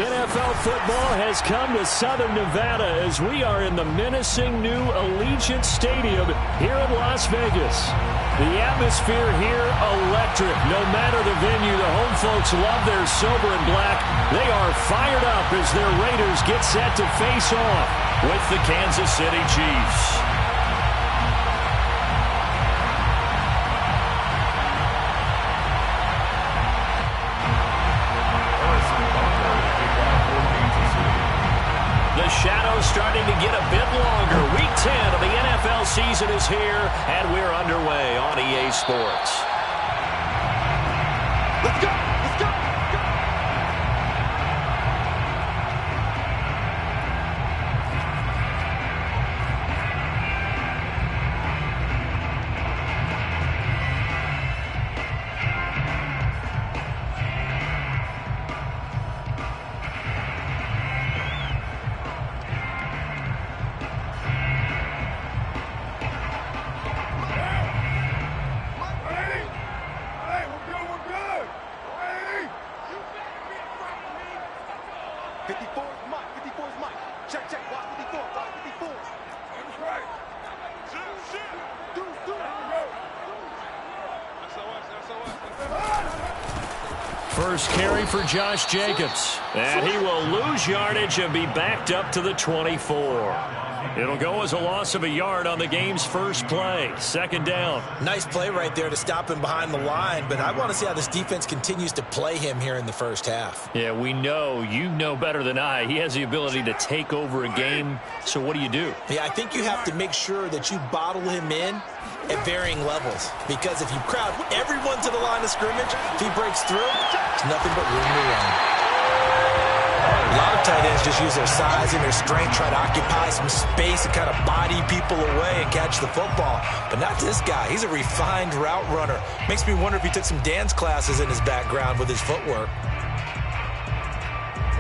NFL football has come to Southern Nevada as we are in the menacing new Allegiant Stadium here in Las Vegas. The atmosphere here, electric. No matter the venue, the home folks love their silver and black. They are fired up as their Raiders get set to face off with the Kansas City Chiefs. Shadows starting to get a bit longer. Week 10 of the NFL season is here, and we're underway on EA Sports. Let's go! Let's go! First carry for Josh Jacobs. And he will lose yardage and be backed up to the 24. It'll go as a loss of a yard on the game's first play. Second down. Nice play right there to stop him behind the line, but I want to see how this defense continues to play him here in the first half. Yeah, we know. You know better than I. He has the ability to take over a game. So what do you do? Yeah, I think you have to make sure that you bottle him in at varying levels, because if you crowd everyone to the line of scrimmage, if he breaks through, there's nothing but room to run. A lot of tight ends just use their size and their strength, try to occupy some space and kind of body people away and catch the football. But not this guy. He's a refined route runner. Makes me wonder if he took some dance classes in his background with his footwork.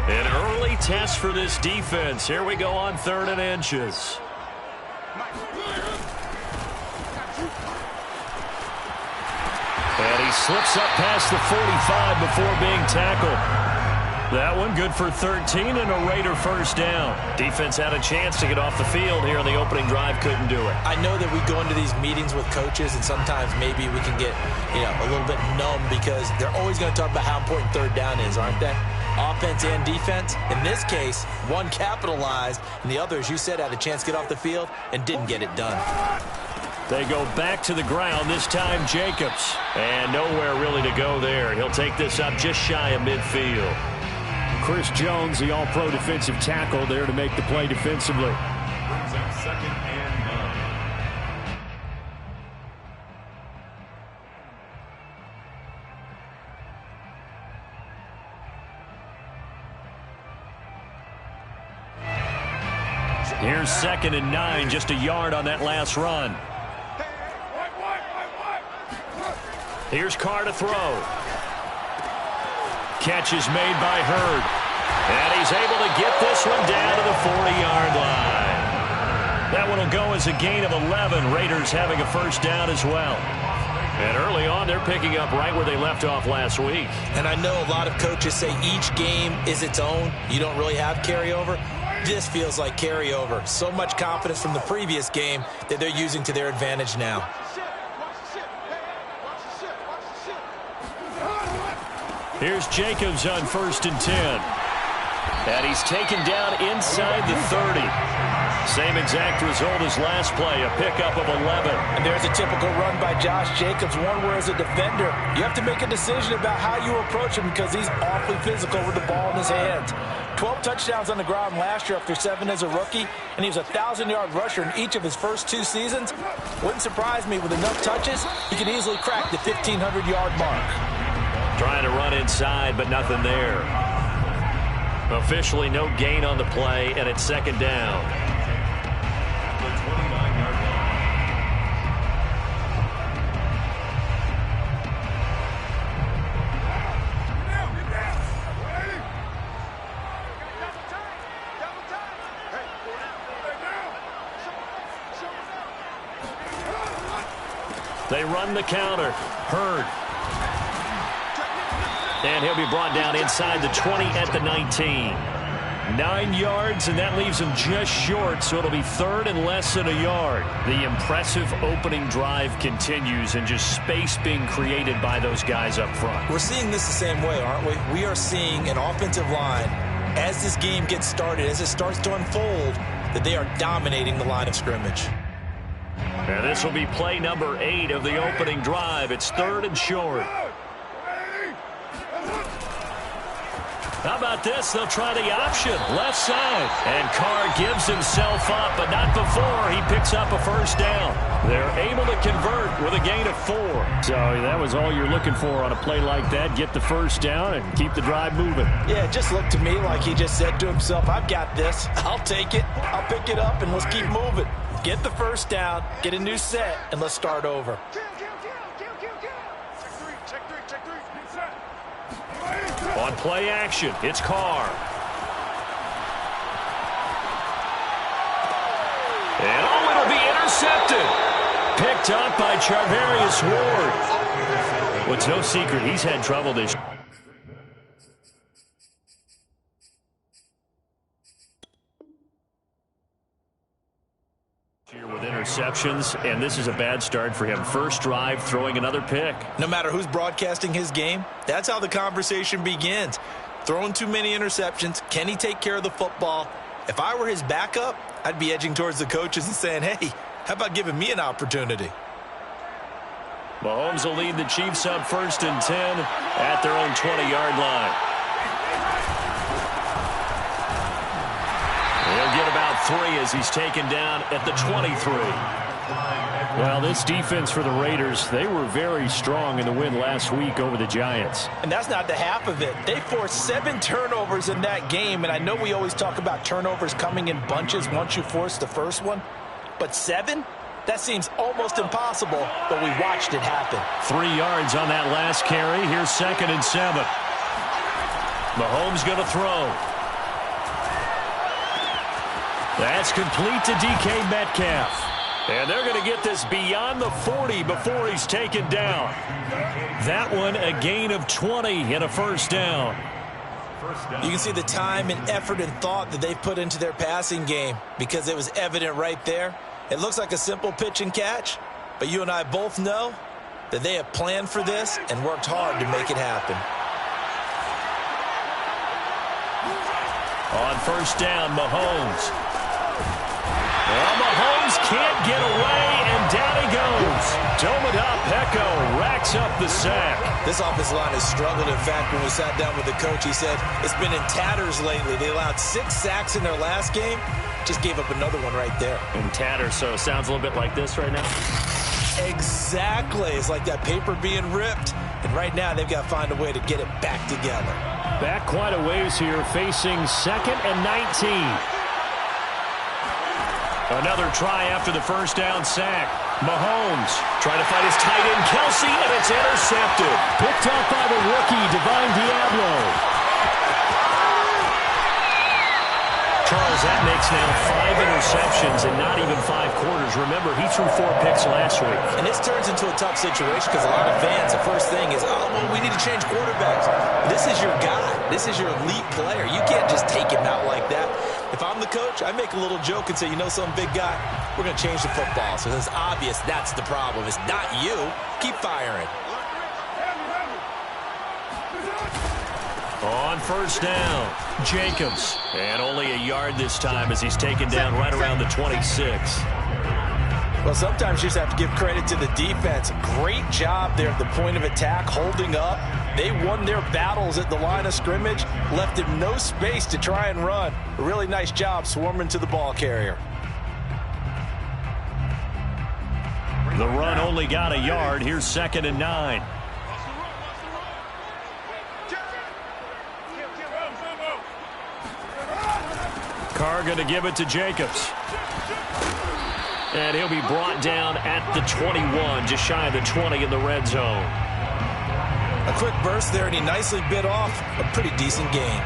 An early test for this defense. Here we go on 3rd and inches. And he slips up past the 45 before being tackled. That one good for 13 and a Raider first down. Defense had a chance to get off the field here on the opening drive, couldn't do it. I know that we go into these meetings with coaches and sometimes maybe we can get, a little bit numb because they're always going to talk about how important 3rd down is, aren't they? Offense and defense. In this case, one capitalized and the other, as you said, had a chance to get off the field and didn't get it done. They go back to the ground, this time Jacobs. And nowhere really to go there. He'll take this up just shy of midfield. Chris Jones, the all-pro defensive tackle, there to make the play defensively. Brings up 2nd and 9. Here's 2nd and 9, just a yard on that last run. Here's Carr to throw. Catch is made by Hurd. And he's able to get this one down to the 40-yard line. That one will go as a gain of 11. Raiders having a first down as well. And early on, they're picking up right where they left off last week. And I know a lot of coaches say each game is its own. You don't really have carryover. This feels like carryover. So much confidence from the previous game that they're using to their advantage now. Here's Jacobs on 1st and 10. And he's taken down inside the 30. Same exact result as last play, a pickup of 11. And there's a typical run by Josh Jacobs, one where as a defender, you have to make a decision about how you approach him because he's awfully physical with the ball in his hands. 12 touchdowns on the ground last year after 7 as a rookie, and he was a 1,000-yard rusher in each of his first 2 seasons. Wouldn't surprise me with enough touches, he could easily crack the 1,500-yard mark. Trying to run inside, but nothing there. Officially no gain on the play, and it's 2nd down. The 29-yard line. They run the counter. Hurd. And he'll be brought down inside the 20 at the 19. 9 yards, and that leaves him just short, so it'll be third and less than a yard. The impressive opening drive continues, and just space being created by those guys up front. We're seeing this the same way, aren't we? We are seeing an offensive line, as this game gets started, as it starts to unfold, that they are dominating the line of scrimmage. And this will be play number 8 of the opening drive. It's third and short. How about this? They'll try the option, left side. And Carr gives himself up, but not before he picks up a first down. They're able to convert with a gain of 4. So that was all you're looking for on a play like that. Get the first down and keep the drive moving. Yeah, it just looked to me like he just said to himself, I've got this. I'll take it. I'll pick it up, and let's keep moving. Get the first down, get a new set, and let's start over. On play action, it's Carr. And it'll be intercepted. Picked up by Charvarius Ward. Well, it's no secret he's had trouble this year. With interceptions, and this is a bad start for him. First drive, throwing another pick. No matter who's broadcasting his game, that's how the conversation begins. Throwing too many interceptions, can he take care of the football? If I were his backup, I'd be edging towards the coaches and saying, hey, how about giving me an opportunity? Mahomes will lead the Chiefs up first and 10 at their own 20-yard line. He'll get about 3 as he's taken down at the 23. Well, this defense for the Raiders, they were very strong in the win last week over the Giants. And that's not the half of it. They forced 7 turnovers in that game, and I know we always talk about turnovers coming in bunches once you force the first one, but 7? That seems almost impossible, but we watched it happen. 3 yards on that last carry. Here's 2nd and 7. Mahomes going to throw. That's complete to DK Metcalf. And they're going to get this beyond the 40 before he's taken down. That one a gain of 20 and a first down. You can see the time and effort and thought that they've put into their passing game because it was evident right there. It looks like a simple pitch and catch, but you and I both know that they have planned for this and worked hard to make it happen. On first down, Mahomes. Well, Mahomes can't get away, and down he goes. Domodop racks up the sack. This offensive line has struggled. In fact, when we sat down with the coach, he said it's been in tatters lately. They allowed 6 sacks in their last game. Just gave up another one right there. In tatters, so it sounds a little bit like this right now. Exactly. It's like that paper being ripped. And right now, they've got to find a way to get it back together. Back quite a ways here, facing 2nd and 19. Another try after the first down sack. Mahomes trying to fight his tight end, Kelsey, and it's intercepted. Picked up by the rookie, Divine Diablo. Charles, that makes now 5 interceptions in not even 5 quarters. Remember, he threw 4 picks last week. And this turns into a tough situation because a lot of fans, the first thing is, oh, well, we need to change quarterbacks. This is your guy. This is your elite player. You can't just take him out like that. If I'm the coach, I make a little joke and say, you know, some big guy, we're going to change the football. So it's obvious that's the problem. It's not you. Keep firing. On first down, Jacobs. And only a yard this time as he's taken down right around the 26. Well, sometimes you just have to give credit to the defense. Great job there at the point of attack, holding up. They won their battles at the line of scrimmage, left him no space to try and run. A really nice job swarming to the ball carrier. The run only got a yard. Here's 2nd and 9. Carr going to give it to Jacobs. And he'll be brought down at the 21, just shy of the 20 in the red zone. A quick burst there, and he nicely bit off a pretty decent gain.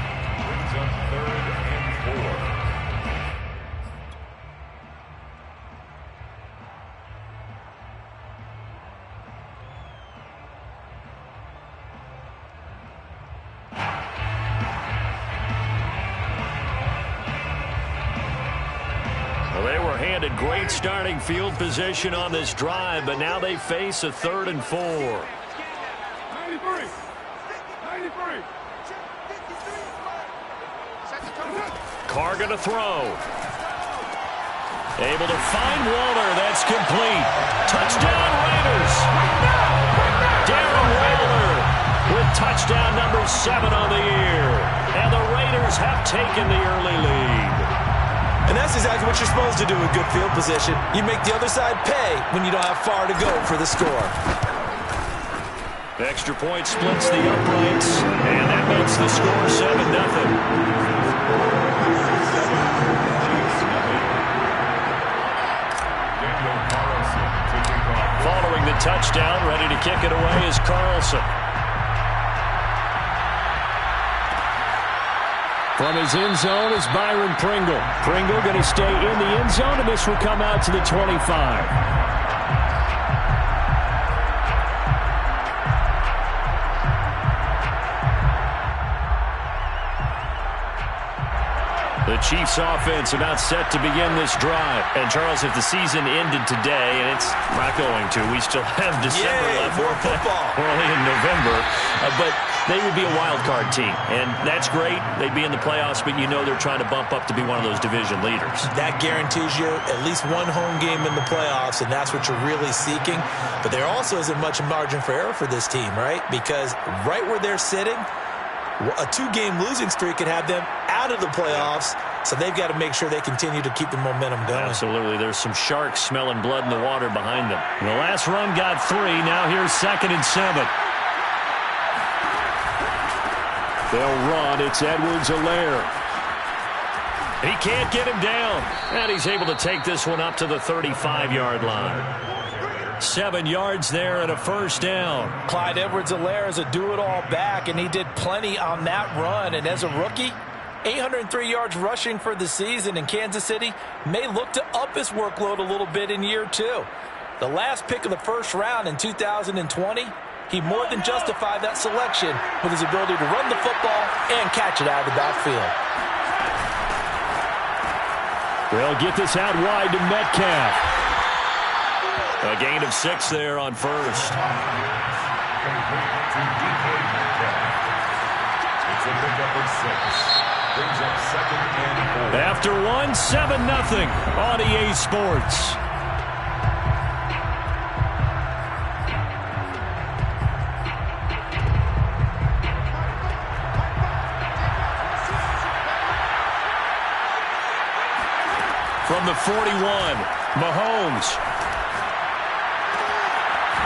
landed. Great starting field position on this drive, but now they face a 3rd and 4. 93. Carr going to throw. Able to find Waller. That's complete. Touchdown, Raiders. Darren Waller with touchdown number 7 on the year. And the Raiders have taken the early lead. And that's exactly what you're supposed to do with good field position. You make the other side pay when you don't have far to go for the score. Extra point splits the uprights, and that makes the score 7-0. Following the touchdown, ready to kick it away is Carlson. From his end zone is Byron Pringle. Pringle going to stay in the end zone, and this will come out to the 25. The Chiefs offense about set to begin this drive. And, Charles, if the season ended today, and it's not going to, we still have December left. More football. We're only in November. But they would be a wild card team. And that's great. They'd be in the playoffs, but you know they're trying to bump up to be one of those division leaders. That guarantees you at least one home game in the playoffs, and that's what you're really seeking. But there also isn't much margin for error for this team, right? Because right where they're sitting, a 2-game losing streak could have them out of the playoffs, so they've got to make sure they continue to keep the momentum going. Absolutely. There's some sharks smelling blood in the water behind them. The last run got 3. Now here's 2nd and 7. They'll run. It's Edwards-Helaire. He can't get him down. And he's able to take this one up to the 35-yard line. 7 yards there and a first down. Clyde Edwards-Helaire is a do-it-all back, and he did plenty on that run. And as a rookie, 803 yards rushing for the season, in Kansas City may look to up his workload a little bit in year 2. The last pick of the first round in 2020, he more than justified that selection with his ability to run the football and catch it out of the backfield. They'll get this out wide to Metcalf. A gain of 6 there on first. After 1, 7-0 on EA Sports. From the 41, Mahomes.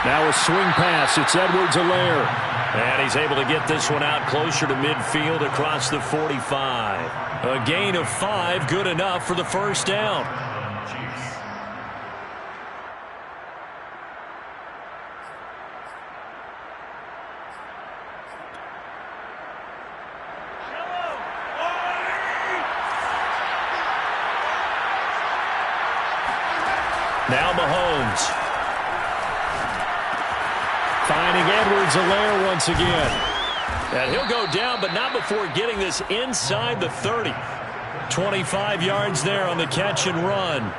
Now a swing pass. It's Edwards-Helaire. And he's able to get this one out closer to midfield across the 45. A gain of 5, good enough for the first down. Now Mahomes. Finding Edwards-Helaire once again. And he'll go down, but not before getting this inside the 30. 25 yards there on the catch and run.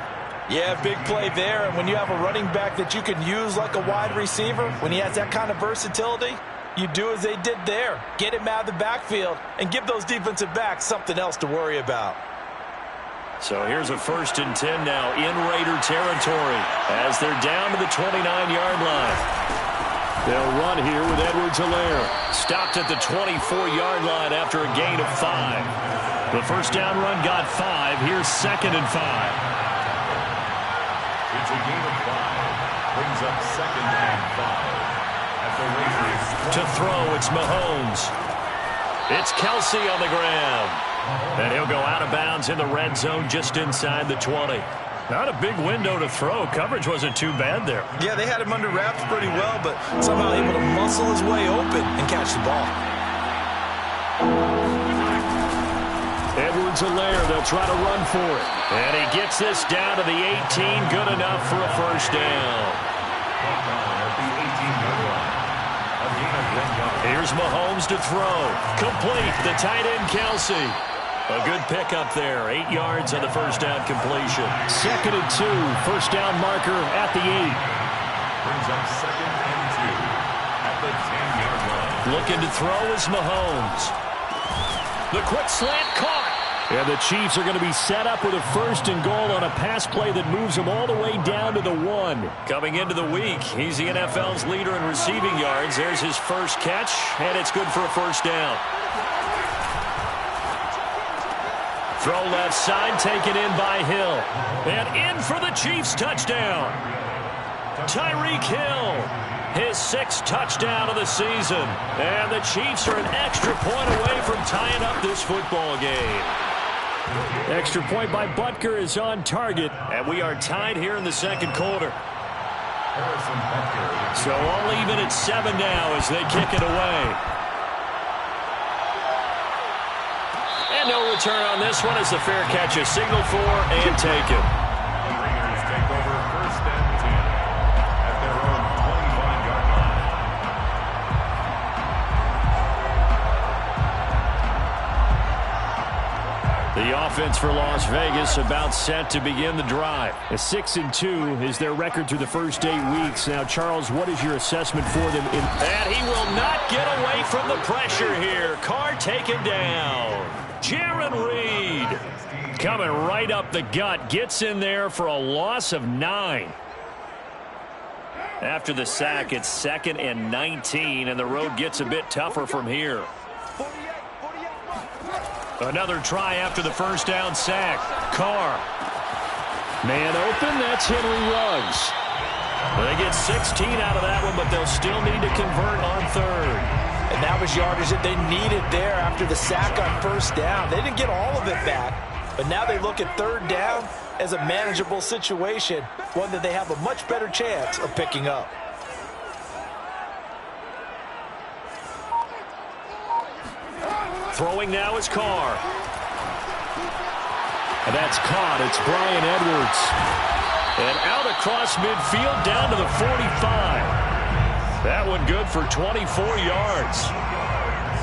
Yeah, big play there. And when you have a running back that you can use like a wide receiver, when he has that kind of versatility, you do as they did there. Get him out of the backfield and give those defensive backs something else to worry about. So here's a 1st and 10 now in Raider territory as they're down to the 29-yard line. They'll run here with Edwards-Helaire. Stopped at the 24-yard line after a gain of 5. The first down run got 5. Here's 2nd and 5. It's a gain of 5. Brings up 2nd and 5. At the Raiders. To throw, it's Mahomes. It's Kelsey on the ground. And he'll go out of bounds in the red zone just inside the 20. Not a big window to throw. Coverage wasn't too bad there. Yeah, they had him under wraps pretty well, but somehow able to muscle his way open and catch the ball. Edwards-Helaire, they'll try to run for it. And he gets this down to the 18. Good enough for a first down. Here's Mahomes to throw. Complete. The tight end, Kelsey. A good pickup there. 8 yards on the first down completion. 2nd and 2. First down marker at the 8. Brings up 2nd and 2 at the 10-yard line. Looking to throw is Mahomes. The quick slant caught. And the Chiefs are going to be set up with a 1st and goal on a pass play that moves them all the way down to the 1. Coming into the week, he's the NFL's leader in receiving yards. There's his first catch, and it's good for a first down. Throw left side, taken in by Hill. And in for the Chiefs touchdown. Tyreek Hill, his 6th touchdown of the season. And the Chiefs are an extra point away from tying up this football game. Extra point by Butker is on target, and we are tied here in the 2nd quarter. So all even at 7 now as they kick it away. And no return on this one as the fair catch is signaled for and taken. Raiders take over 1st and 10 at their own 25-yard line. The offense for Las Vegas about set to begin the drive. A 6-2 is their record through the first 8 weeks. Now, Charles, what is your assessment for them? And he will not get away from the pressure here. Carr taken down. Jaron Reed coming right up the gut. Gets in there for a loss of 9. After the sack, it's 2nd and 19, and the road gets a bit tougher from here. Another try after the first down sack. Carr. Man open, that's Henry Ruggs. They get 16 out of that one, but they'll still need to convert on 3rd. And that was yardage that they needed there after the sack on first down. They didn't get all of it back, but now they look at 3rd down as a manageable situation, one that they have a much better chance of picking up. Throwing now is Carr. And that's caught. It's Bryan Edwards. And out across midfield down to the 45. That one good for 24 yards.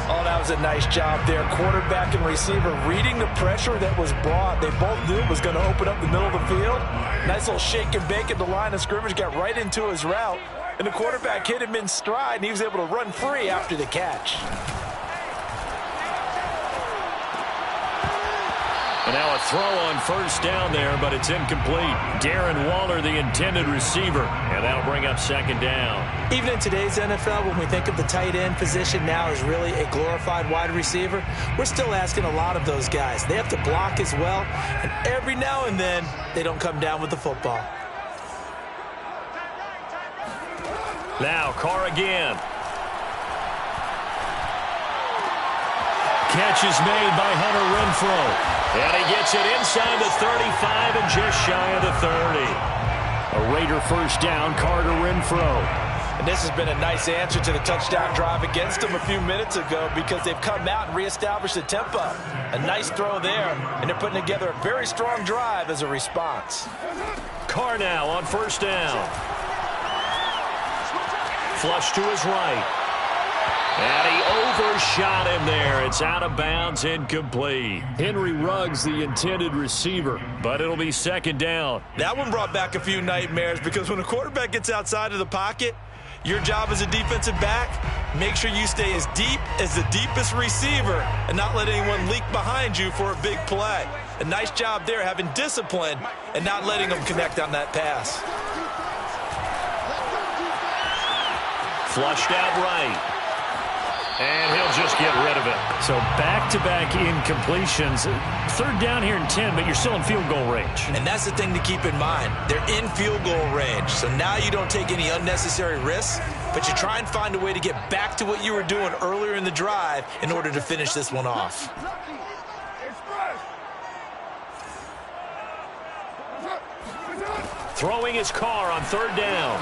Oh, that was a nice job there. Quarterback and receiver reading the pressure that was brought. They both knew it was going to open up the middle of the field. Nice little shake and bake at the line of scrimmage. Got right into his route. And the quarterback hit him in stride, and he was able to run free after the catch. And now a throw on first down there, but it's incomplete. Darren Waller, the intended receiver, and that'll bring up 2nd down. Even in today's NFL, when we think of the tight end position now as really a glorified wide receiver, we're still asking a lot of those guys. They have to block as well, and every now and then, they don't come down with the football. Now, Carr again. Catch is made by Hunter Renfrow. And he gets it inside the 35 and just shy of the 30. A Raider first down, Carter Renfrow. And this has been a nice answer to the touchdown drive against them a few minutes ago because they've come out and reestablished the tempo. A nice throw there, and they're putting together a very strong drive as a response. Carr now on first down. Flush to his right. And he overshot him there. It's out of bounds, incomplete. Henry Ruggs, the intended receiver, but it'll be 2nd down. That one brought back a few nightmares because when a quarterback gets outside of the pocket, your job as a defensive back, make sure you stay as deep as the deepest receiver and not let anyone leak behind you for a big play. A nice job there having discipline and not letting them connect on that pass. Flushed out right. And he'll just get rid of it. So back-to-back incompletions. 3rd down here in 10, but you're still in field goal range. And that's the thing to keep in mind. They're in field goal range. So now you don't take any unnecessary risks, but you try and find a way to get back to what you were doing earlier in the drive in order to finish this one off. Throwing his Carr on 3rd down.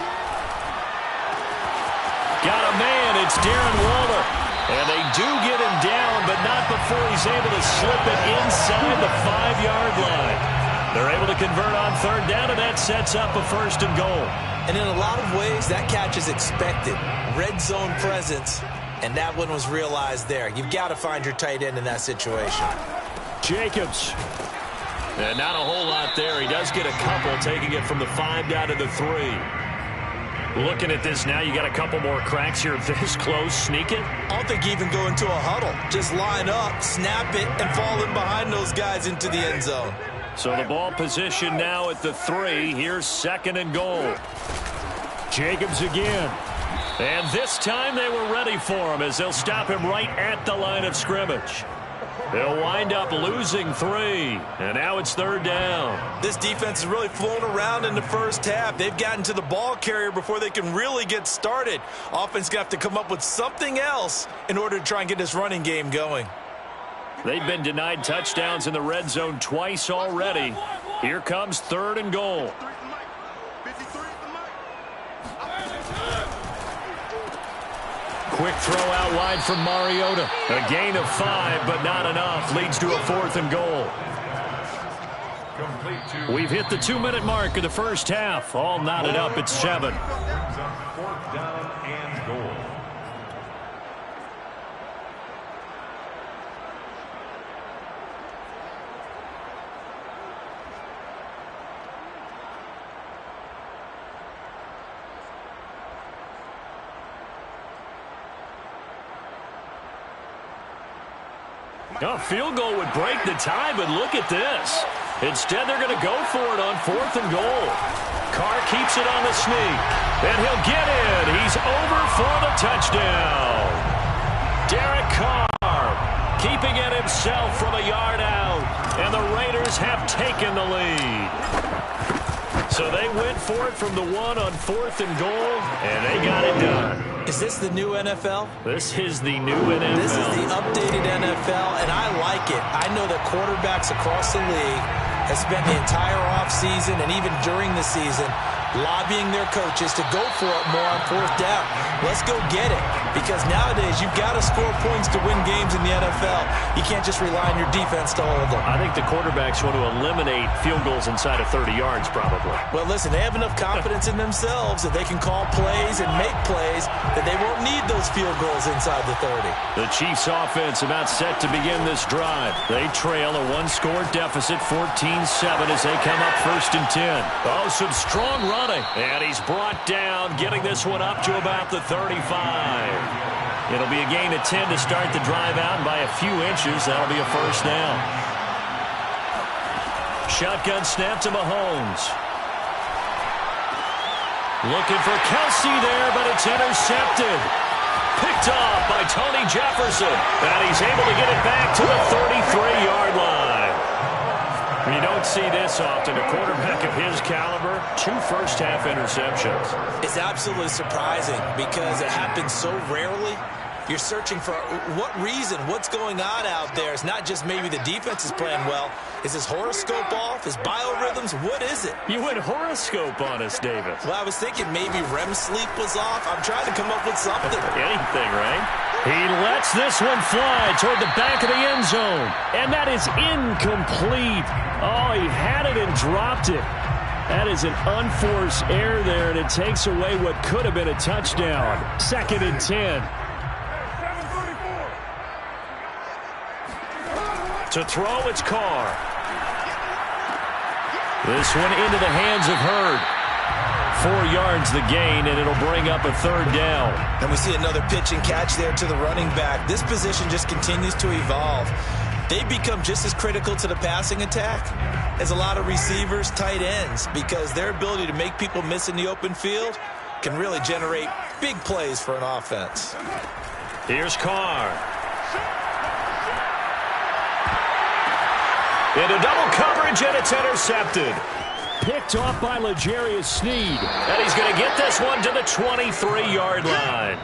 Got a man. It's Darren Waller. And they do get him down, but not before he's able to slip it inside the 5-yard line. They're able to convert on 3rd down, and that sets up a 1st and goal. And in a lot of ways, that catch is expected. Red zone presence, and that one was realized there. You've got to find your tight end in that situation. Jacobs. And not a whole lot there. He does get a couple, taking it from the 5 down to the 3. Looking at this now, you got a couple more cracks here this close. Sneak it. I don't think even go into a huddle. Just line up, snap it, and fall in behind those guys into the end zone. So the ball position now at the 3. Here's 2nd and goal. Jacobs again. And this time they were ready for him as they'll stop him right at the line of scrimmage. They'll wind up losing 3, and now it's 3rd down. This defense has really flown around in the first half. They've gotten to the ball carrier before they can really get started. Offense got to come up with something else in order to try and get this running game going. They've been denied touchdowns in the red zone twice already. Here comes 3rd and goal. Quick throw out wide from Mariota. A gain of 5, but not enough. Leads to a 4th and goal. We've hit the 2-minute mark of the first half. All knotted up at 7. 4th down and goal. A field goal would break the tie, but look at this. Instead, they're going to go for it on 4th and goal. Carr keeps it on the sneak, and he'll get in. He's over for the touchdown. Derek Carr keeping it himself from a yard out, and the Raiders have taken the lead. So they went for it from the 1 on 4th and goal, and they got it done. Is this the new NFL? This is the new NFL. This is the updated NFL, and I like it. I know that quarterbacks across the league have spent the entire offseason and even during the season lobbying their coaches to go for it more on 4th down. Let's go get it, because nowadays you've got to score points to win games in the NFL. You can't just rely on your defense to hold them. I think the quarterbacks want to eliminate field goals inside of 30 yards probably. Well, listen, they have enough confidence in themselves that they can call plays and make plays that they won't need those field goals inside the 30. The Chiefs offense about set to begin this drive. They trail a 1-score deficit, 14-7 as they come up 1st and 10. Oh, some strong running. And he's brought down, getting this one up to about the 35. It'll be a gain of 10 to start the drive out, and by a few inches, that'll be a 1st down. Shotgun snap to Mahomes. Looking for Kelsey there, but it's intercepted. Picked off by Tony Jefferson, and he's able to get it back to the 33-yard line. You don't see this often. A quarterback of his caliber, 2 first-half interceptions. It's absolutely surprising because it happens so rarely. You're searching for what reason, what's going on out there. It's not just maybe the defense is playing well. Is his horoscope off? His biorhythms? What is it? You went horoscope on us, David. Well, I was thinking maybe REM sleep was off. I'm trying to come up with something. Anything, right? He lets this one fly toward the back of the end zone. And that is incomplete. Oh, he had it and dropped it. That is an unforced error there, and it takes away what could have been a touchdown. 2nd and 10. To throw, it's Carr. This one into the hands of Hurd. 4 yards the gain, and it'll bring up a 3rd down. And we see another pitch and catch there to the running back. This position just continues to evolve. They become just as critical to the passing attack as a lot of receivers, tight ends, because their ability to make people miss in the open field can really generate big plays for an offense. Here's Carr. Into double coverage, and it's intercepted. Picked off by L'Jarius Sneed. And he's going to get this one to the 23-yard line.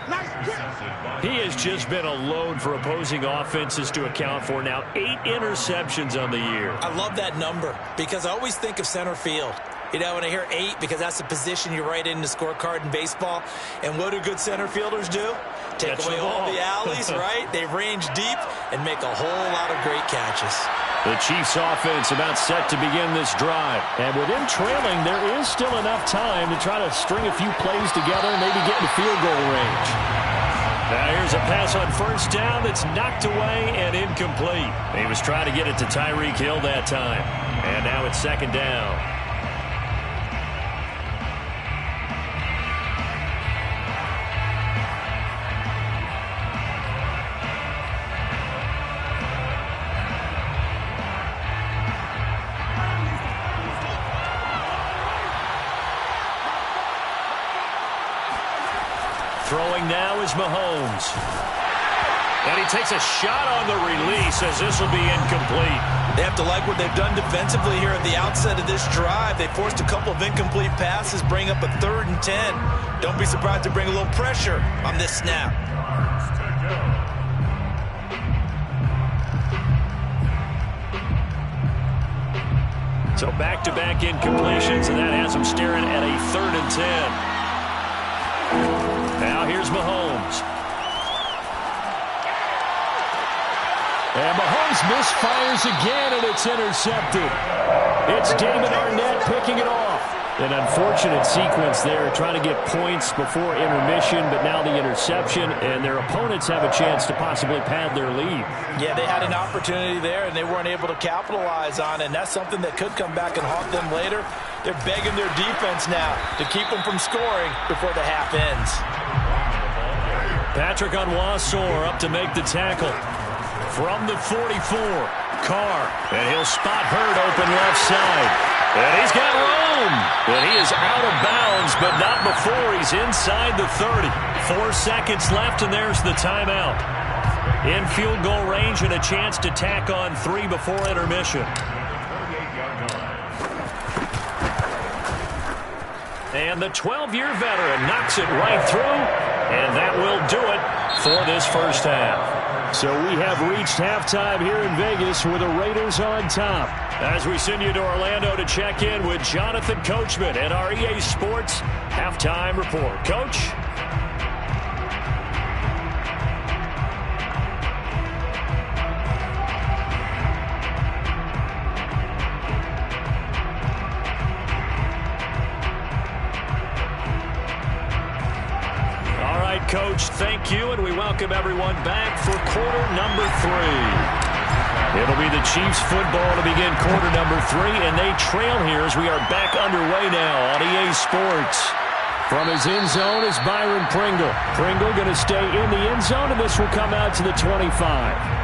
He has just been alone for opposing offenses to account for now 8 interceptions on the year. I love that number because I always think of center field. You know, when I hear 8, because that's the position you write in the scorecard in baseball. And what do good center fielders do? Take away all the alleys, right? They range deep and make a whole lot of great catches. The Chiefs offense about set to begin this drive. And with him trailing, there is still enough time to try to string a few plays together and maybe get in field goal range. Now here's a pass on first down that's knocked away and incomplete. He was trying to get it to Tyreek Hill that time. And now it's second down. Throwing now is Mahomes. And he takes a shot on the release as this will be incomplete. They have to like what they've done defensively here at the outset of this drive. They forced a couple of incomplete passes, bring up a 3rd and 10. Don't be surprised to bring a little pressure on this snap. So back-to-back incompletions, and that has them staring at a 3rd and 10. Now here's Mahomes. And Mahomes misfires again, and it's intercepted. It's David Arnett picking it off. An unfortunate sequence there, trying to get points before intermission, but now the interception, and their opponents have a chance to possibly pad their lead. Yeah, they had an opportunity there, and they weren't able to capitalize on it, and that's something that could come back and haunt them later. They're begging their defense now to keep them from scoring before the half ends. Patrick Onwuasor up to make the tackle. From the 44, Carr, and he'll spot Hurd open left side. And he's got room. And he is out of bounds, but not before he's inside the 30. 4 seconds left, and there's the timeout. In field goal range and a chance to tack on 3 before intermission. And the 12-year veteran knocks it right through, and that will do it for this first half. So we have reached halftime here in Vegas with the Raiders on top. As we send you to Orlando to check in with Jonathan Coachman and our EA Sports Halftime Report. Coach? Coach, thank you, and we welcome everyone back for quarter number 3. It'll be the Chiefs football to begin quarter number 3, and they trail here as we are back underway now on EA Sports. From his end zone is Byron Pringle. Pringle going to stay in the end zone, and this will come out to the 25.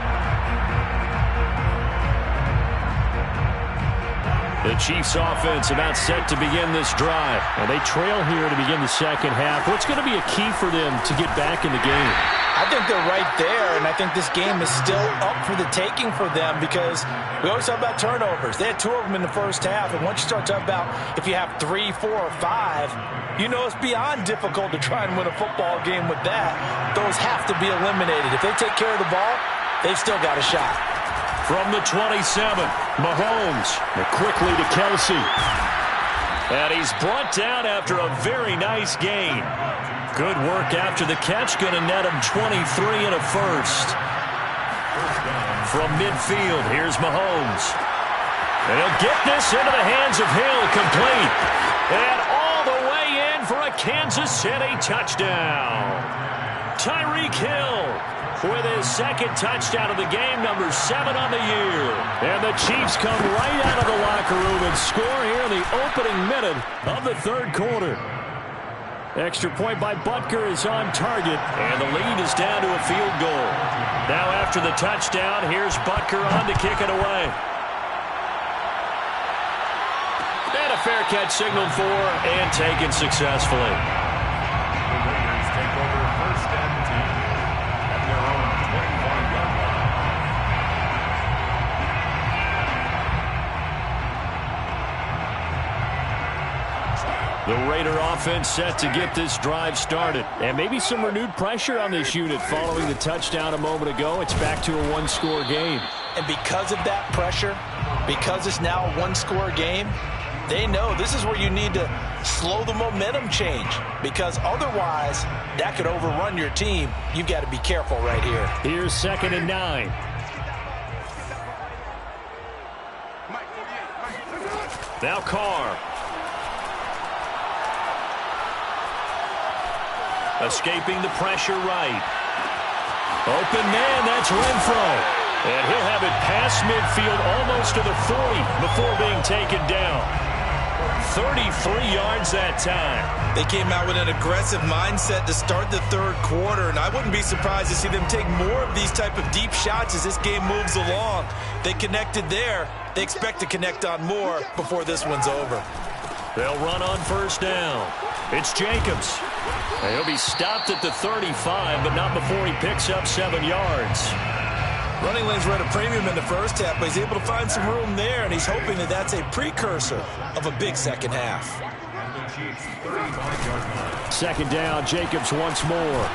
The Chiefs offense about set to begin this drive. And they trail here to begin the second half. What's going to be a key for them to get back in the game? I think they're right there, and I think this game is still up for the taking for them because we always talk about turnovers. They had 2 of them in the first half, and once you start talking about if you have 3, 4, or 5, you know it's beyond difficult to try and win a football game with that. Those have to be eliminated. If they take care of the ball, they've still got a shot. From the 27, Mahomes, quickly to Kelsey. And he's brought down after a very nice gain. Good work after the catch, going to net him 23 and a first. From midfield, here's Mahomes. And he'll get this into the hands of Hill, complete. And all the way in for a Kansas City touchdown. Tyreek Hill with his second touchdown of the game, number 7 on the year. And the Chiefs come right out of the locker room and score here in the opening minute of the 3rd quarter. Extra point by Butker is on target, and the lead is down to a field goal. Now after the touchdown, here's Butker on to kick it away. And a fair catch signaled for and taken successfully. The Raider offense set to get this drive started. And maybe some renewed pressure on this unit following the touchdown a moment ago. It's back to a 1-score game. And because of that pressure, because it's now a 1-score game, they know this is where you need to slow the momentum change. Because otherwise, that could overrun your team. You've got to be careful right here. Here's 2nd and 9. Now Carr. Escaping the pressure right. Open man, that's Renfro. And he'll have it past midfield almost to the 40 before being taken down. 33 yards that time. They came out with an aggressive mindset to start the third quarter, and I wouldn't be surprised to see them take more of these type of deep shots as this game moves along. They connected there. They expect to connect on more before this one's over. They'll run on first down. It's Jacobs. And he'll be stopped at the 35, but not before he picks up 7 yards. Running lanes were at a premium in the first half, but he's able to find some room there, and he's hoping that that's a precursor of a big second half. Second down, Jacobs once more.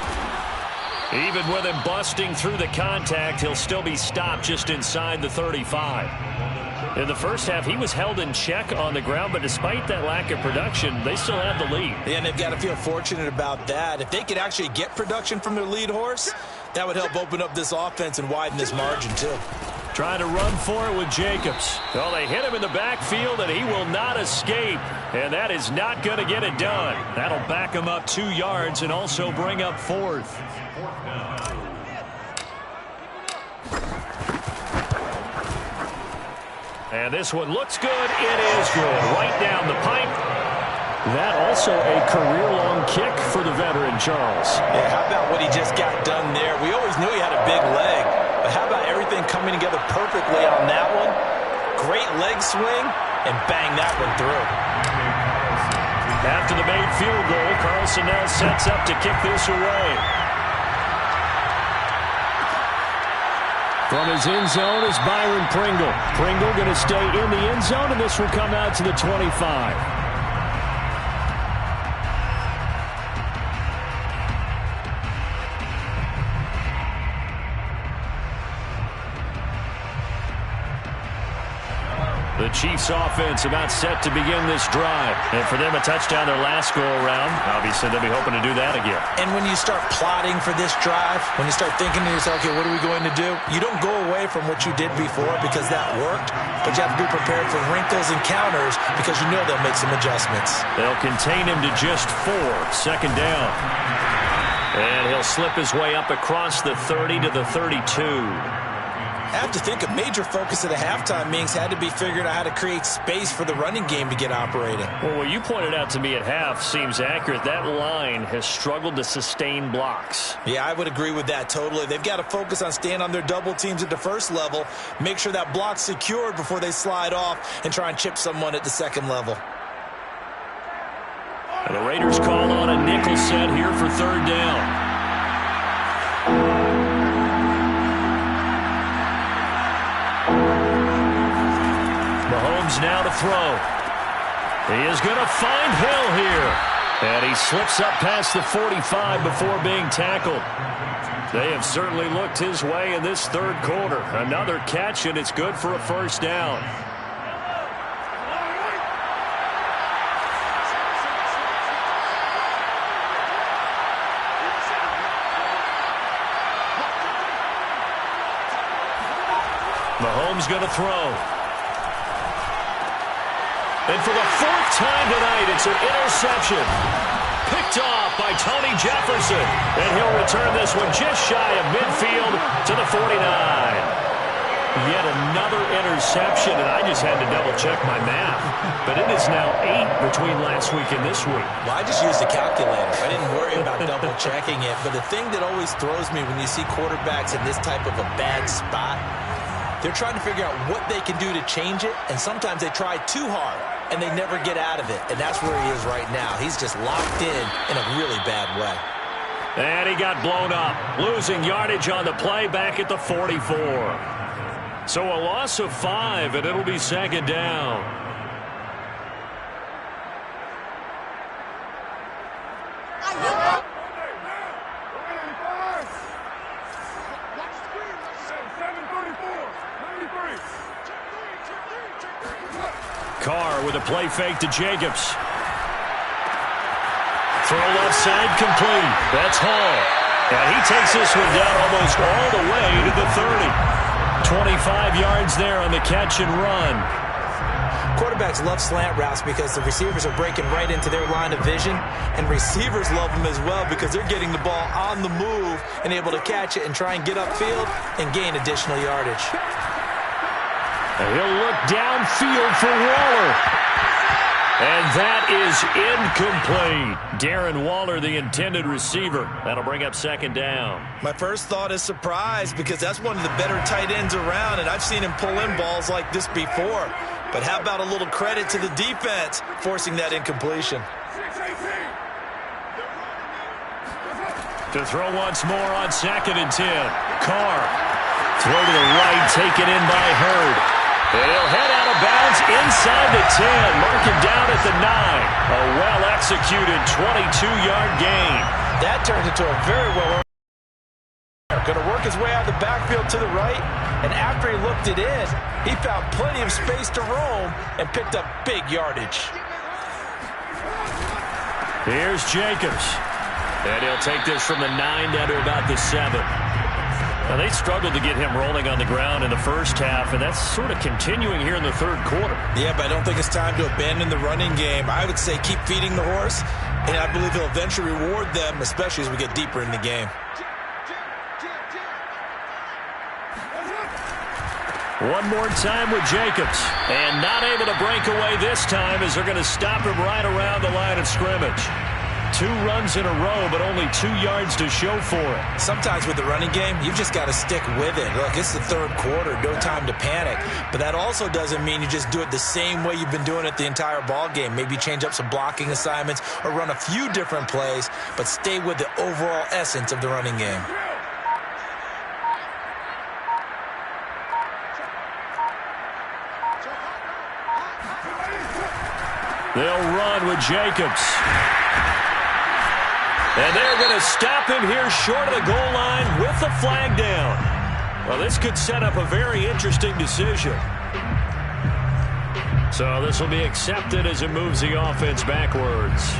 Even with him busting through the contact, he'll still be stopped just inside the 35. In the first half, he was held in check on the ground, but despite that lack of production, they still have the lead. Yeah, and they've got to feel fortunate about that. If they could actually get production from their lead horse, that would help open up this offense and widen this margin, too. Trying to run for it with Jacobs. Well, they hit him in the backfield, and he will not escape. And that is not going to get it done. That'll back him up 2 yards and also bring up fourth. And this one looks good. It is good. Right down the pipe. That also a career-long kick for the veteran, Charles. Yeah, how about what he just got done there? We always knew he had a big leg, but how about everything coming together perfectly on that one? Great leg swing, and bang that one through. After the made field goal, Carlson now sets up to kick this away. From his end zone is Byron Pringle. Pringle going to stay in the end zone, and this will come out to the 25. The Chiefs offense about set to begin this drive. And for them, a touchdown their last go-around. Obviously, they'll be hoping to do that again. And when you start plotting for this drive, when you start thinking to yourself, okay, what are we going to do? You don't go away from what you did before because that worked, but you have to be prepared for wrinkles and counters because you know they'll make some adjustments. They'll contain him to just 4. Second down. And he'll slip his way up across the 30 to the 32. I have to think a major focus of the halftime meetings had to be figuring out how to create space for the running game to get operating. Well, what you pointed out to me at half seems accurate. That line has struggled to sustain blocks. Yeah, I would agree with that totally. They've got to focus on staying on their double teams at the first level, make sure that block's secured before they slide off and try and chip someone at the second level. And the Raiders call on a nickel set here for third down. Mahomes now to throw. He is going to find Hill here. And he slips up past the 45 before being tackled. They have certainly looked his way in this third quarter. Another catch, and it's good for a first down. Mahomes going to throw. And for the 4th time tonight, it's an interception. Picked off by Tony Jefferson. And he'll return this one just shy of midfield to the 49. Yet another interception, and I just had to double-check my math. But it is now 8 between last week and this week. Well, I just used a calculator. I didn't worry about double-checking it. But the thing that always throws me when you see quarterbacks in this type of a bad spot, they're trying to figure out what they can do to change it, and sometimes they try too hard, and they never get out of it. And that's where he is right now. He's just locked in a really bad way. And he got blown up, losing yardage on the play back at the 44. So a loss of 5, and it'll be second down. Carr with a play fake to Jacobs. Throw left side complete. That's Hall. And he takes this one down almost all the way to the 30. 25 yards there on the catch and run. Quarterbacks love slant routes because the receivers are breaking right into their line of vision, and receivers love them as well because they're getting the ball on the move and able to catch it and try and get upfield and gain additional yardage. And he'll look downfield for Waller. And that is incomplete. Darren Waller, the intended receiver. That'll bring up second down. My first thought is surprise because that's one of the better tight ends around, and I've seen him pull in balls like this before. But how about a little credit to the defense forcing that incompletion? To throw once more on 2nd and 10. Carr. Throw to the right, taken in by Hurd. And he'll head out of bounds inside the 10. Mark him down at the 9. A well-executed 22-yard gain. That turned into a very well. Going to work his way out of the backfield to the right. And after he looked it in, he found plenty of space to roam and picked up big yardage. Here's Jacobs. And he'll take this from the 9 down to about the 7. Now, they struggled to get him rolling on the ground in the first half, and that's sort of continuing here in the third quarter. Yeah, but I don't think it's time to abandon the running game. I would say keep feeding the horse, and I believe he'll eventually reward them, especially as we get deeper in the game. One more time with Jacobs, and not able to break away this time as they're going to stop him right around the line of scrimmage. 2 runs in a row, but only 2 yards to show for it. Sometimes with the running game, you've just got to stick with it. Look, it's the third quarter, no time to panic. But that also doesn't mean you just do it the same way you've been doing it the entire ball game. Maybe change up some blocking assignments or run a few different plays, but stay with the overall essence of the running game. They'll run with Jacobs. And they're going to stop him here short of the goal line with the flag down. Well, this could set up a very interesting decision. So this will be accepted as it moves the offense backwards.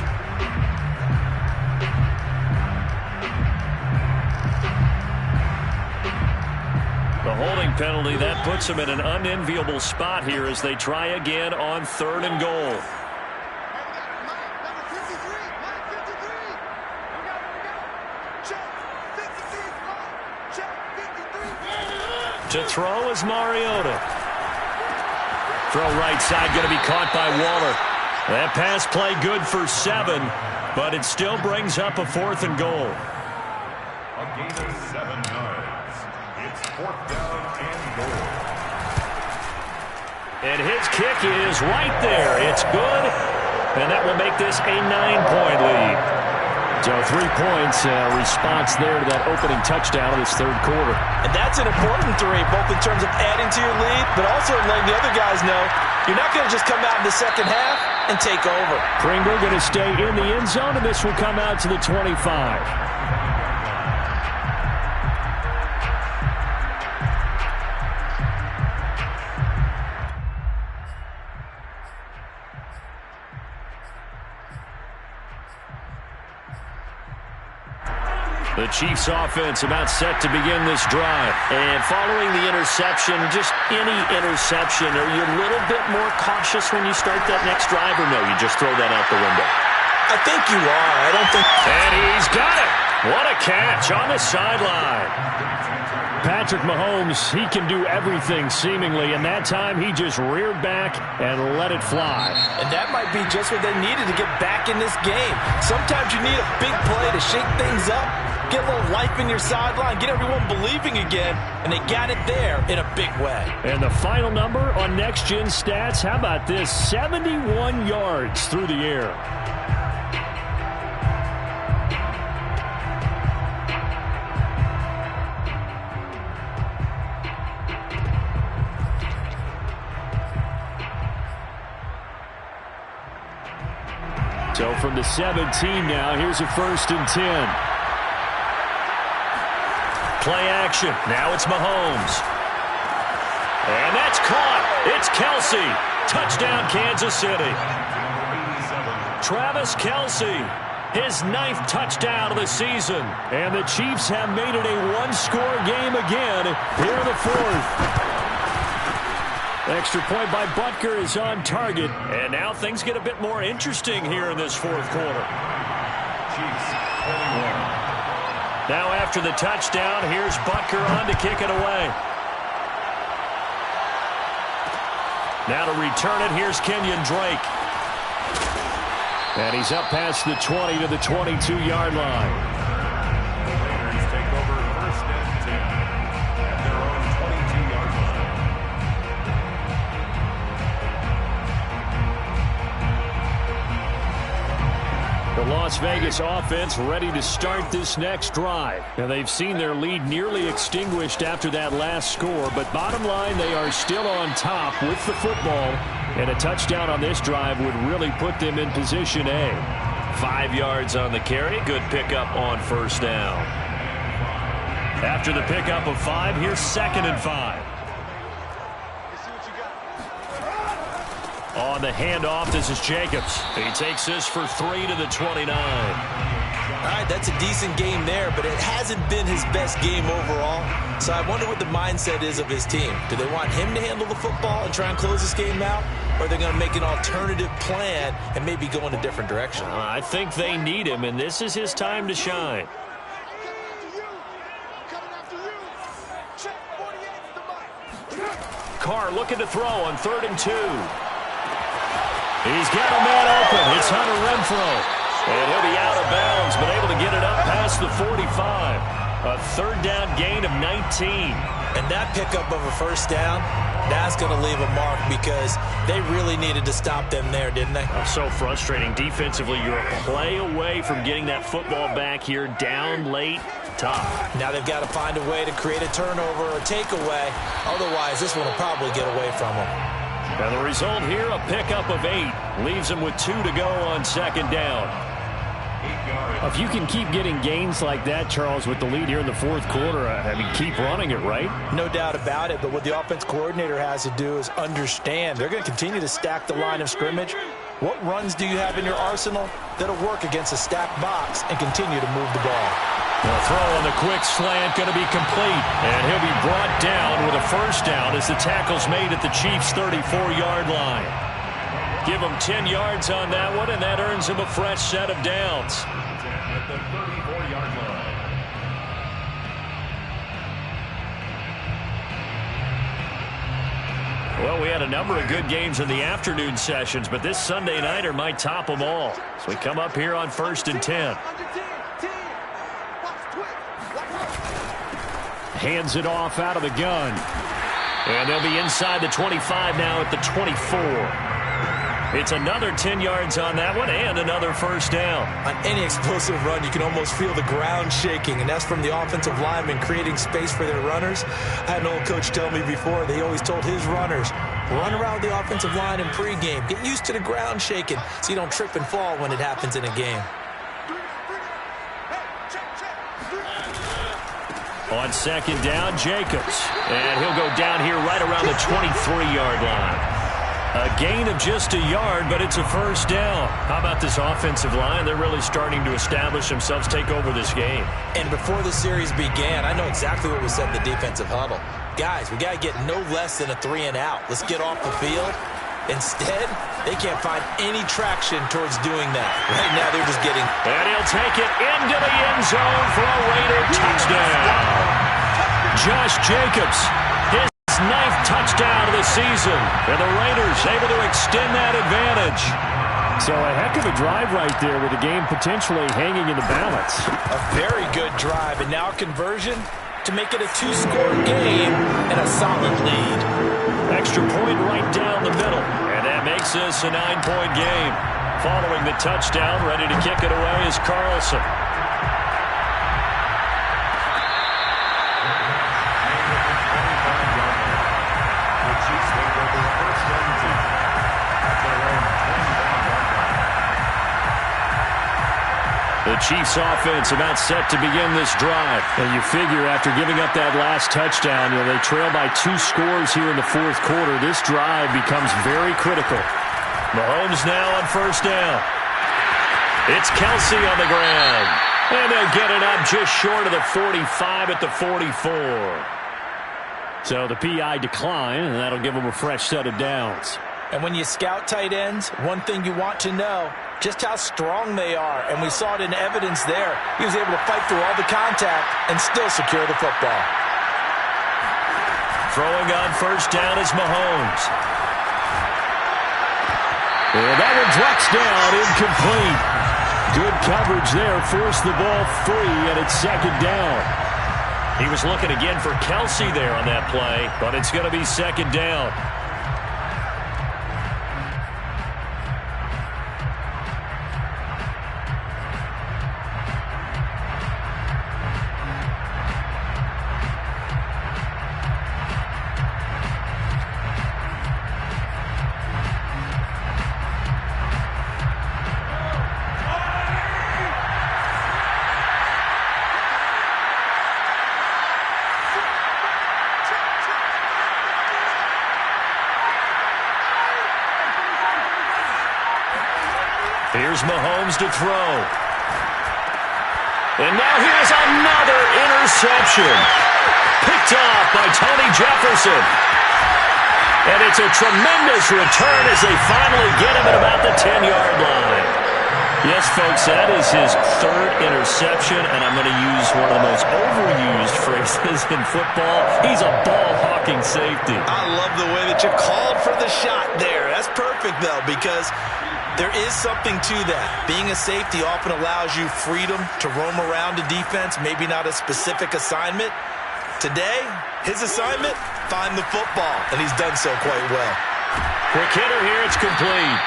The holding penalty, that puts them in an unenviable spot here as they try again on 3rd and goal. To throw is Mariota. Throw right side, going to be caught by Waller. That pass play good for 7, but it still brings up a 4th and goal. A gain of 7 yards. It's 4th down and goal. And his kick is right there. It's good, and that will make this a 9-point lead. So 3 points, response there to that opening touchdown of this third quarter. And that's an important 3, both in terms of adding to your lead, but also in letting the other guys know you're not going to just come out in the second half and take over. Pringle going to stay in the end zone, and this will come out to the 25. The Chiefs offense about set to begin this drive. And following the interception, just any interception, are you a little bit more cautious when you start that next drive, or no, you just throw that out the window? I think you are. I don't think... And he's got it. What a catch on the sideline. Patrick Mahomes, he can do everything seemingly, and that time he just reared back and let it fly. And that might be just what they needed to get back in this game. Sometimes you need a big play to shake things up, get a little life in your sideline, get everyone believing again, and they got it there in a big way. And the final number on Next Gen Stats, how about this? 71 yards through the air. So from the 17 now, here's a 1st and 10. Play action. Now it's Mahomes. And that's caught. It's Kelsey. Touchdown, Kansas City. Travis Kelsey, his 9th touchdown of the season. And the Chiefs have made it a 1-score game again here in the 4th. Extra point by Butker is on target. And now things get a bit more interesting here in this fourth quarter. Chiefs, 41. Now after the touchdown, here's Butker on to kick it away. Now to return it, here's Kenyon Drake. And he's up past the 20 to the 22-yard line. Raiders take over first and 10 at their own 22-yard line. The Las Vegas offense ready to start this next drive. Now they've seen their lead nearly extinguished after that last score, but bottom line, they are still on top with the football, and a touchdown on this drive would really put them in position A. 5 yards on the carry. Good pickup on first down. After the pickup of 5, here's 2nd and 5. On the handoff, this is Jacobs. He takes this for 3 to the 29. All right, that's a decent game there, but it hasn't been his best game overall. So I wonder what the mindset is of his team. Do they want him to handle the football and try and close this game out? Or are they going to make an alternative plan and maybe go in a different direction? I think they need him, and this is his time to shine. Carr looking to throw on 3rd and 2. He's got a man open. It's Hunter Renfrow. And he'll be out of bounds, but able to get it up past the 45. A 3rd down gain of 19. And that pickup of a first down, that's going to leave a mark because they really needed to stop them there, didn't they? So frustrating. Defensively, you're a play away from getting that football back here. Down late, tough. Now they've got to find a way to create a turnover or takeaway. Otherwise, this one will probably get away from them. And the result here, a pickup of 8. Leaves them with 2 to go on 2nd down. If you can keep getting gains like that, Charles, with the lead here in the fourth quarter, I mean, keep running it, right? No doubt about it, but what the offense coordinator has to do is understand they're going to continue to stack the line of scrimmage. What runs do you have in your arsenal that'll work against a stacked box and continue to move the ball? The throw on the quick slant going to be complete, and he'll be brought down with a first down as the tackle's made at the Chiefs' 34-yard line. Give him 10 yards on that one, and that earns him a fresh set of downs. At the 34-yard line. Well, we had a number of good games in the afternoon sessions, but this Sunday nighter might top them all. So we come up here on 1st and 10. Hands it off out of the gun. And they'll be inside the 25 now at the 24. It's another 10 yards on that one and another first down. On any explosive run, you can almost feel the ground shaking, and that's from the offensive linemen creating space for their runners. I had an old coach tell me before, they always told his runners, run around the offensive line in pregame. Get used to the ground shaking so you don't trip and fall when it happens in a game. On 2nd down, Jacobs. And he'll go down here right around the 23-yard line. A gain of just a yard, but it's a first down. How about this offensive line? They're really starting to establish themselves, take over this game. And before the series began, I know exactly what was said in the defensive huddle. Guys, we got to get no less than a 3 and out. Let's get off the field. Instead, they can't find any traction towards doing that. Right now, they're just getting... And he'll take it into the end zone for a Raider touchdown. Josh Jacobs, his 9th touchdown of the season. And the Raiders able to extend that advantage. So a heck of a drive right there with the game potentially hanging in the balance. A very good drive, and now a conversion to make it a 2-score game and a solid lead. Extra point right down the middle, and that makes this a 9-point game. Following the touchdown, ready to kick it away is Carlson. The Chiefs offense about set to begin this drive. And you figure after giving up that last touchdown, they trail by 2 scores here in the fourth quarter. This drive becomes very critical. Mahomes now on first down. It's Kelsey on the ground. And they'll get it up just short of the 45 at the 44. So the PI decline, and that'll give them a fresh set of downs. And when you scout tight ends, one thing you want to know, just how strong they are. And we saw it in evidence there. He was able to fight through all the contact and still secure the football. Throwing on first down is Mahomes. And that one drops down, incomplete. Good coverage there, forced the ball free, and it's second down. He was looking again for Kelsey there on that play, but it's going to be second down. Here's Mahomes to throw. And now here's another interception. Picked off by Tony Jefferson. And it's a tremendous return as they finally get him at about the 10-yard line. Yes, folks, that is his third interception, and I'm going to use one of the most overused phrases in football. He's a ball-hawking safety. I love the way that you called for the shot there. That's perfect, though, because there is something to that. Being a safety often allows you freedom to roam around a defense, maybe not a specific assignment. Today, his assignment, find the football, and he's done so quite well. Quick hitter here, it's complete.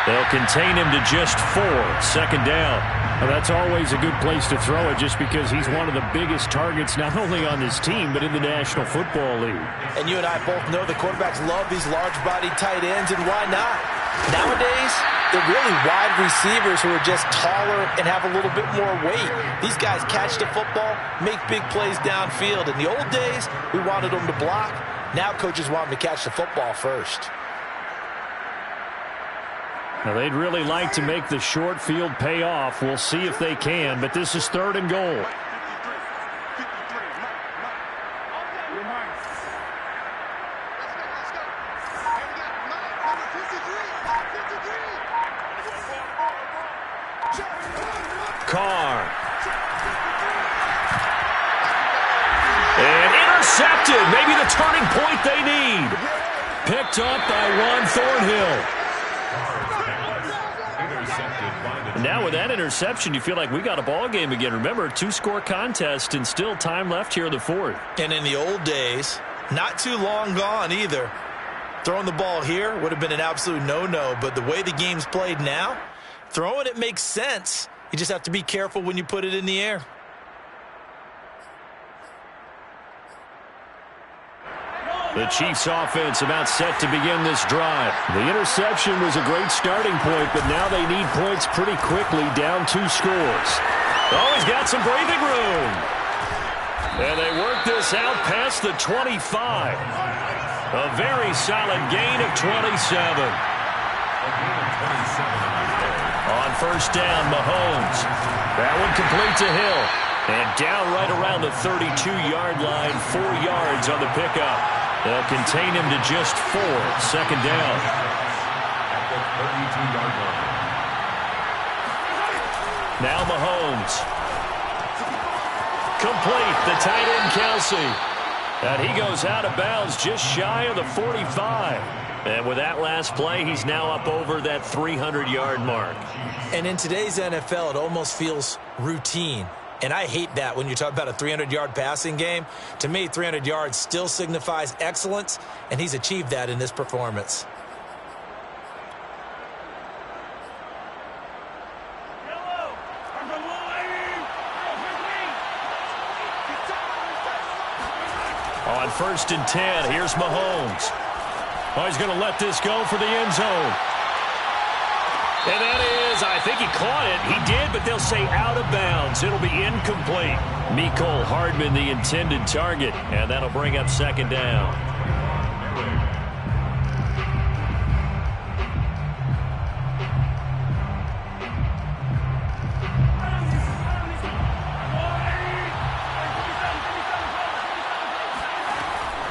They'll contain him to just 4, second down. Well, that's always a good place to throw it just because he's one of the biggest targets not only on this team but in the National Football League. And you and I both know the quarterbacks love these large-bodied tight ends, and why not? Nowadays, they're really wide receivers who are just taller and have a little bit more weight. These guys catch the football, make big plays downfield. In the old days, we wanted them to block. Now coaches want them to catch the football first. Now, they'd really like to make the short field pay off. We'll see if they can, but this is third and goal. Carr. And intercepted. Maybe the turning point they need. Picked up by Juan Thornhill. Now with that interception, you feel like we got a ball game again. Remember, 2-score contest and still time left here in the fourth. And in the old days, not too long gone either. Throwing the ball here would have been an absolute no-no, but the way the game's played now, throwing it makes sense. You just have to be careful when you put it in the air. The Chiefs offense about set to begin this drive. The interception was a great starting point, but now they need points pretty quickly, down 2 scores. Oh, he's got some breathing room. And they work this out past the 25. A very solid gain of 27. On first down, Mahomes. That one complete to Hill. And down right around the 32-yard line, 4 yards on the pickup. They'll contain him to just 4, second down. At the 32-yard line. Now Mahomes. Complete, the tight end Kelsey. And he goes out of bounds just shy of the 45. And with that last play, he's now up over that 300-yard mark. And in today's NFL, it almost feels routine. And I hate that when you talk about a 300-yard passing game. To me, 300 yards still signifies excellence, and he's achieved that in this performance. On first and 10, here's Mahomes. Oh, he's going to let this go for the end zone. And that is, I think he caught it. He did, but they'll say out of bounds. It'll be incomplete. Mecole Hardman, the intended target, and that'll bring up second down.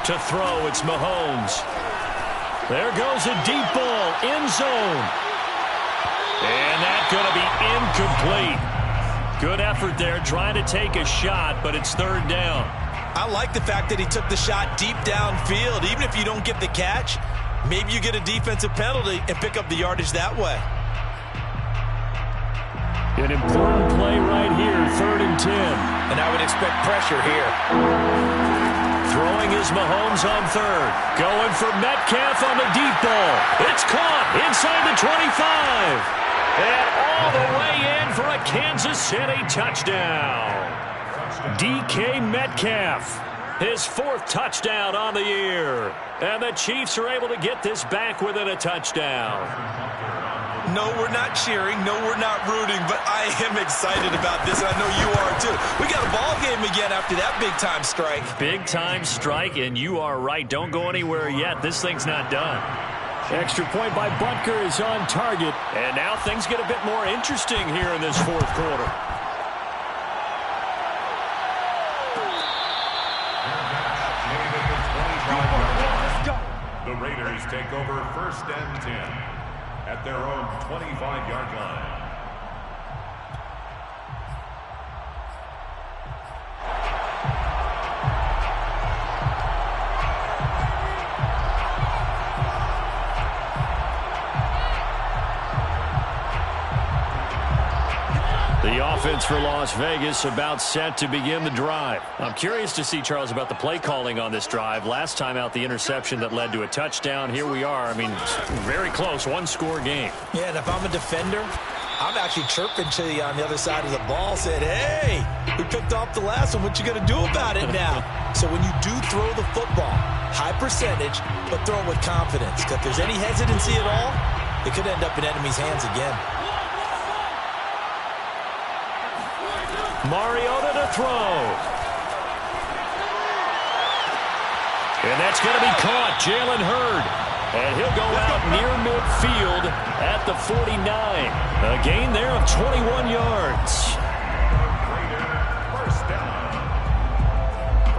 To throw, it's Mahomes. There goes a deep ball, end zone. And that's going to be incomplete. Good effort there, trying to take a shot, but it's third down. I like the fact that he took the shot deep downfield. Even if you don't get the catch, maybe you get a defensive penalty and pick up the yardage that way. An important play right here, 3rd and 10. And I would expect pressure here. Throwing is Mahomes on 3rd. Going for Metcalf on the deep ball. It's caught inside the 25. And all the way in for a Kansas City touchdown. DK Metcalf, his 4th touchdown on the year. And the Chiefs are able to get this back within a touchdown. No, we're not cheering. No, we're not rooting. But I am excited about this, and I know you are too. We got a ball game again after that big-time strike. Big-time strike, and you are right. Don't go anywhere yet. This thing's not done. Extra point by Butker is on target. And now things get a bit more interesting here in this 4th quarter. The Raiders take over 1st and 10 at their own 25-yard line. The offense for Las Vegas about set to begin the drive. I'm curious to see, Charles, about the play calling on this drive. Last time out, the interception that led to a touchdown. Here we are. I mean, very close, 1-score game. Yeah, and if I'm a defender, I'm actually chirping to you on the other side of the ball, saying, hey, we picked off the last one. What you going to do about it now? So when you do throw the football, high percentage, but throw it with confidence. Because if there's any hesitancy at all, it could end up in enemy's hands again. Mariota to throw. And that's going to be caught. Jalen Hurd. And he'll go out near midfield at the 49. A gain there of 21 yards. Raider, 1st down.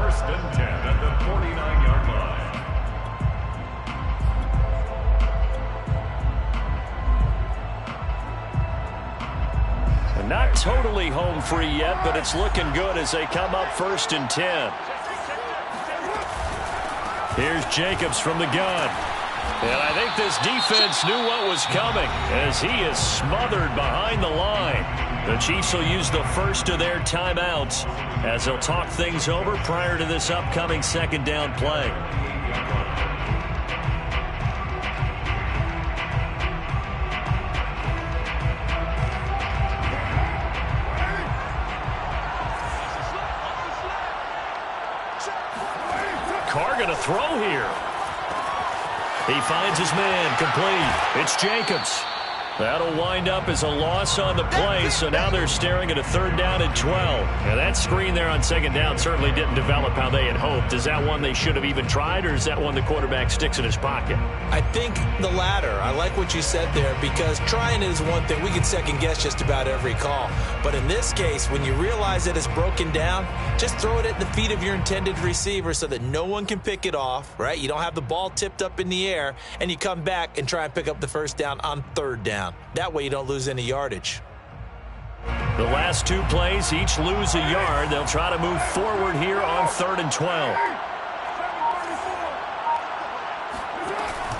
1st and 10 at the 49-yard line. Not totally home free yet, but it's looking good as they come up 1st and 10. Here's Jacobs from the gun. And I think this defense knew what was coming as he is smothered behind the line. The Chiefs will use the first of their timeouts as they'll talk things over prior to this upcoming 2nd down play. Carr going to throw here. He finds his man, complete. It's Jacobs. That'll wind up as a loss on the play, so now they're staring at a 3rd down and 12. Now that screen there on 2nd down certainly didn't develop how they had hoped. Is that one they should have even tried, or is that one the quarterback sticks in his pocket? I think the latter. I like what you said there, because trying is one thing. We can second-guess just about every call. But in this case, when you realize that it's broken down, just throw it at the feet of your intended receiver so that no one can pick it off, right? You don't have the ball tipped up in the air, and you come back and try and pick up the 1st down on 3rd down. That way you don't lose any yardage. The last 2 plays each lose a yard. They'll try to move forward here on 3rd and 12.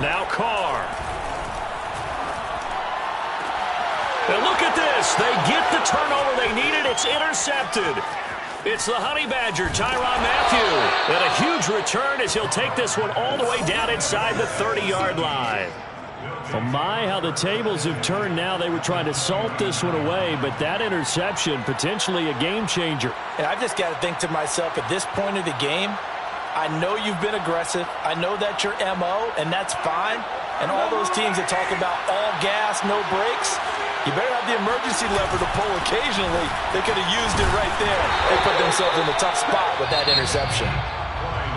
Now Carr. And look at this. They get the turnover they needed. It's intercepted. It's the Honey Badger, Tyrann Mathieu. And a huge return as he'll take this one all the way down inside the 30-yard line. Oh my, how the tables have turned now. They were trying to salt this one away, but that interception, potentially a game changer. And I've just got to think to myself, at this point of the game, I know you've been aggressive. I know that's your MO, and that's fine. And all those teams that talk about all gas, no brakes, you better have the emergency lever to pull occasionally. They could have used it right there. They put themselves in a tough spot with that interception.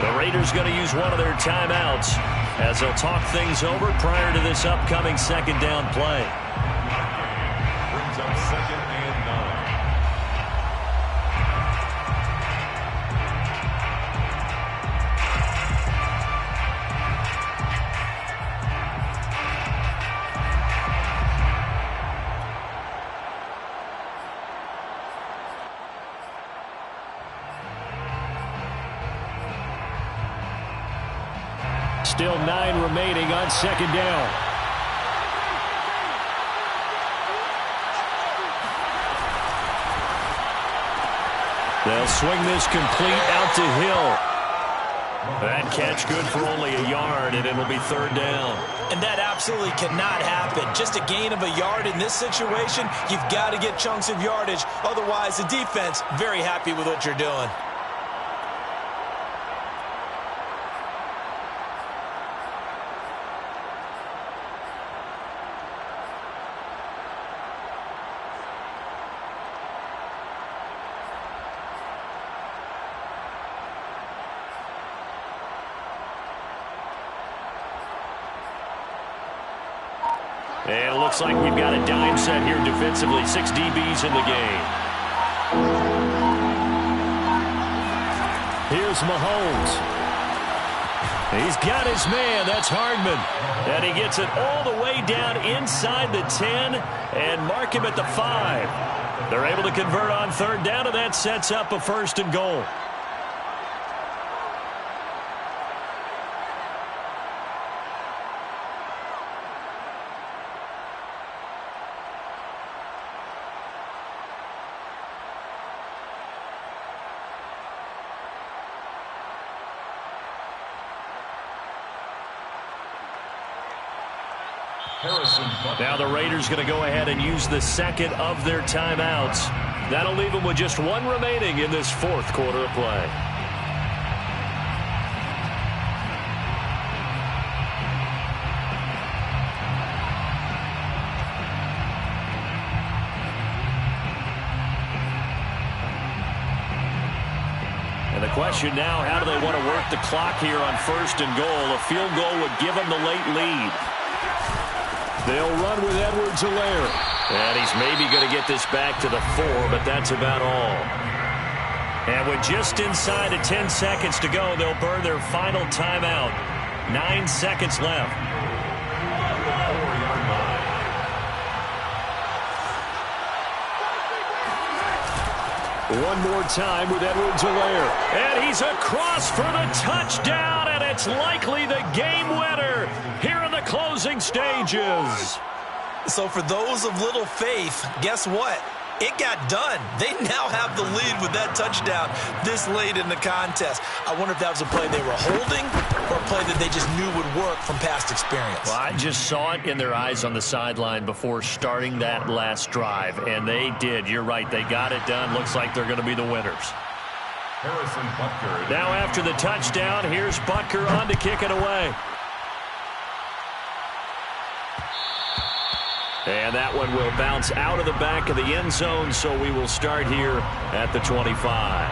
The Raiders going to use one of their timeouts as they'll talk things over prior to this upcoming 2nd down play. Brings up 2nd and 9. Still 9 remaining on second down. They'll swing this complete out to Hill. That catch good for only a yard, and it'll be third down. And that absolutely cannot happen. Just a gain of a yard in this situation, you've got to get chunks of yardage. Otherwise, the defense, very happy with what you're doing. And it looks like we've got a dime set here defensively. 6 DBs in the game. Here's Mahomes. He's got his man. That's Hardman. And he gets it all the way down inside the 10 and mark him at the 5. They're able to convert on third down, and that sets up a first and goal. Now the Raiders going to go ahead and use the second of their timeouts. That'll leave them with just 1 remaining in this fourth quarter of play. And the question now, how do they want to work the clock here on first and goal? A field goal would give them the late lead. They'll run with Edwards-Helaire. And he's maybe going to get this back to the 4, but that's about all. And with just inside of 10 seconds to go, they'll burn their final timeout. 9 seconds left. One more time with Edwards-Helaire. And he's across for the touchdown, and it's likely the game winner here in the closing stages. So for those of little faith, guess what? It got done. They now have the lead with that touchdown this late in the contest. I wonder if that was a play they were holding or a play that they just knew would work from past experience. Well, I just saw it in their eyes on the sideline before starting that last drive, and they did. You're right. They got it done. Looks like they're going to be the winners. Now after the touchdown, here's Butker on to kick it away. And that one will bounce out of the back of the end zone, so we will start here at the 25.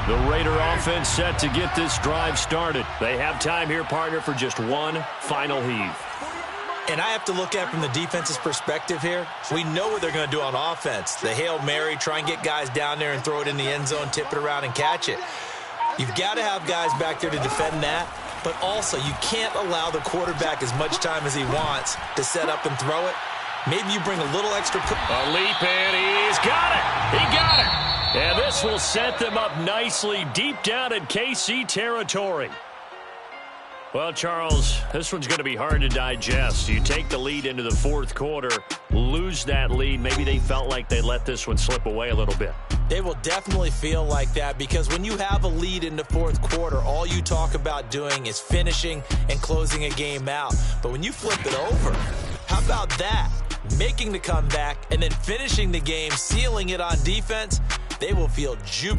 The Raider offense set to get this drive started. They have time here, partner, for just one final heave. And I have to look at it from the defense's perspective here. We know what they're going to do on offense. The Hail Mary, try and get guys down there and throw it in the end zone, tip it around and catch it. You've got to have guys back there to defend that. But also, you can't allow the quarterback as much time as he wants to set up and throw it. Maybe you bring a little extra. A leap in. He's got it. He got it. And this will set them up nicely deep down in KC territory. Well, Charles, this one's going to be hard to digest. You take the lead into the fourth quarter, lose that lead. Maybe they felt like they let this one slip away a little bit. They will definitely feel like that because when you have a lead in the fourth quarter, all you talk about doing is finishing and closing a game out. But when you flip it over, how about that? Making the comeback and then finishing the game, sealing it on defense, they will feel jubilant.